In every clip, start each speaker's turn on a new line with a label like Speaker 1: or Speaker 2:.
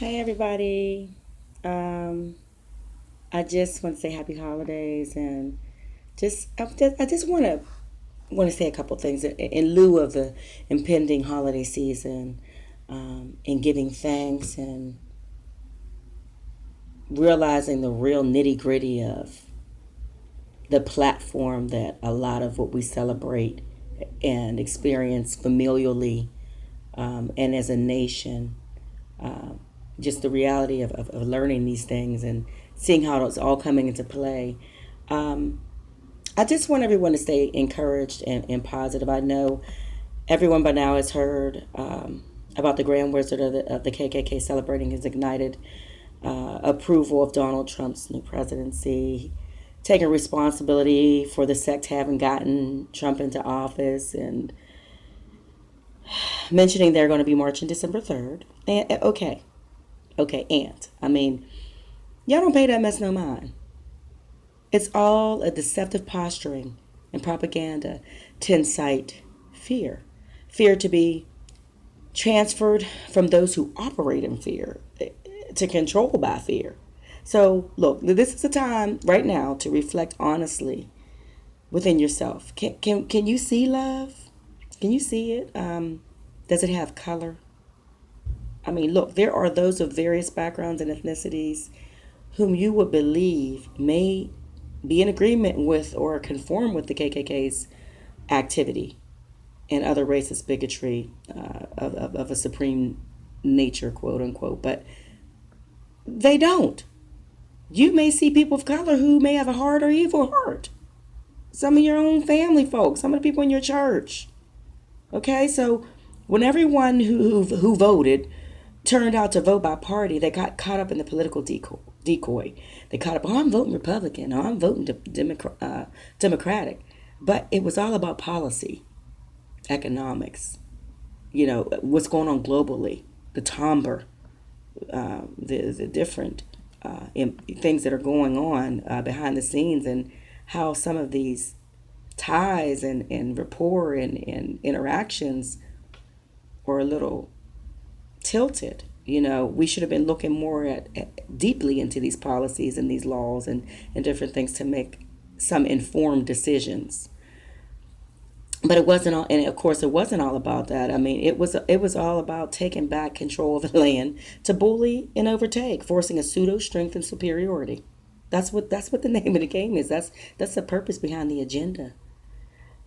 Speaker 1: Hey everybody. Um, I just want to say happy holidays and I just want to say a couple things in lieu of the impending holiday season, and giving thanks and realizing the real nitty gritty of the platform that a lot of what we celebrate and experience familially, and as a nation. Um, just the reality of learning these things and seeing how it's all coming into play. Um, I just want everyone to stay encouraged and positive. I know everyone by now has heard about the Grand Wizard of the KKK celebrating his ignited approval of Donald Trump's new presidency, taking responsibility for the sect having gotten Trump into office, and mentioning they're going to be marching December 3rd. And okay, and I mean, y'all don't pay that mess no mind. It's all a deceptive posturing and propaganda to incite fear. Fear to be transferred from those who operate in fear to control by fear. So, look, this is a time right now to reflect honestly within yourself. Can you see love? Can you see it? Does it have color? I mean, look, there are those of various backgrounds and ethnicities whom you would believe may be in agreement with or conform with the KKK's activity and other racist bigotry of a supreme nature, quote unquote. But they don't. You may see people of color who may have a hard or evil heart. Some of your own family folks, some of the people in your church. Okay, so when everyone who voted turned out to vote by party, they got caught up in the political decoy. They caught up, oh, I'm voting Republican, oh, I'm voting Democratic. But it was all about policy, economics, what's going on globally, the timbre, the different things that are going on behind the scenes, and how some of these ties and rapport and interactions are a little tilted. We should have been looking more at deeply into these policies and these laws and different things to make some informed decisions. But it wasn't all, and of course, it wasn't all about that. I mean, it was all about taking back control of the land to bully and overtake, forcing a pseudo strength and superiority. That's what the name of the game is. That's the purpose behind the agenda.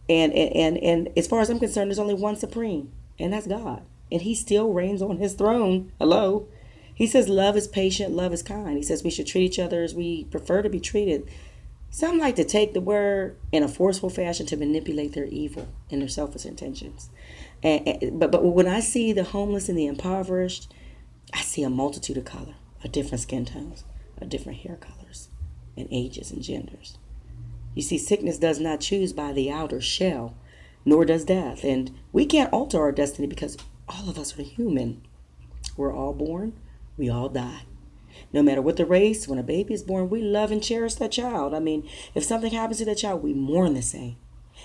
Speaker 1: And as far as I'm concerned, there's only one supreme, and that's God. And he still reigns on his throne. Hello. He says love is patient, love is kind. He says we should treat each other as we prefer to be treated. Some like to take the word in a forceful fashion to manipulate their evil and their selfish intentions. But when I see the homeless and the impoverished, I see a multitude of color, of different skin tones, of different hair colors, and ages and genders. You see, sickness does not choose by the outer shell, nor does death. And we can't alter our destiny because all of us are human. We're all born, we all die. No matter what the race, when a baby is born, we love and cherish that child. I mean, if something happens to that child, we mourn the same.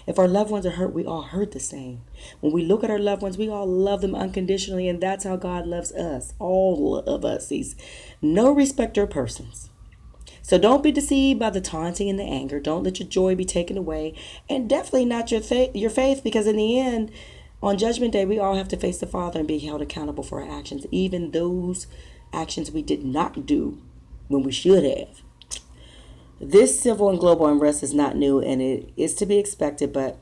Speaker 1: If our loved ones are hurt, we all hurt the same. When we look at our loved ones, we all love them unconditionally, and that's how God loves us, all of us. He's no respecter of persons. So don't be deceived by the taunting and the anger. Don't let your joy be taken away, and definitely not your faith, because in the end, on Judgment Day, we all have to face the Father and be held accountable for our actions, even those actions we did not do when we should have. This civil and global unrest is not new, and it is to be expected, but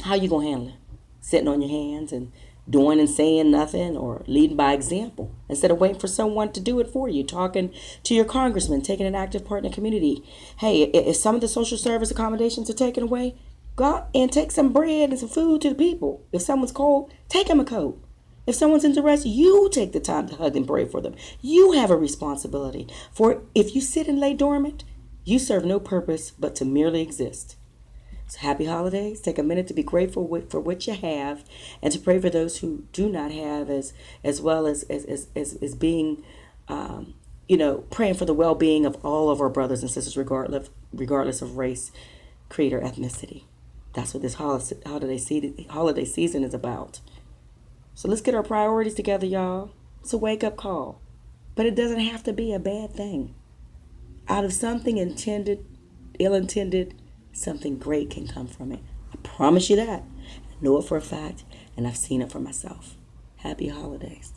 Speaker 1: how you going to handle it? Sitting on your hands and doing and saying nothing, or leading by example instead of waiting for someone to do it for you, talking to your congressman, taking an active part in the community. Hey, if some of the social service accommodations are taken away, go out and take some bread and some food to the people. If someone's cold, take them a coat. If someone's in duress, you take the time to hug and pray for them. You have a responsibility. For if you sit and lay dormant, you serve no purpose but to merely exist. So happy holidays. Take a minute to be grateful for what you have, and to pray for those who do not have, as well as being, praying for the well-being of all of our brothers and sisters, regardless of race, creed, or ethnicity. That's what this holiday season is about. So let's get our priorities together, y'all. It's a wake-up call. But it doesn't have to be a bad thing. Out of something intended, ill-intended, something great can come from it. I promise you that. I know it for a fact, and I've seen it for myself. Happy holidays.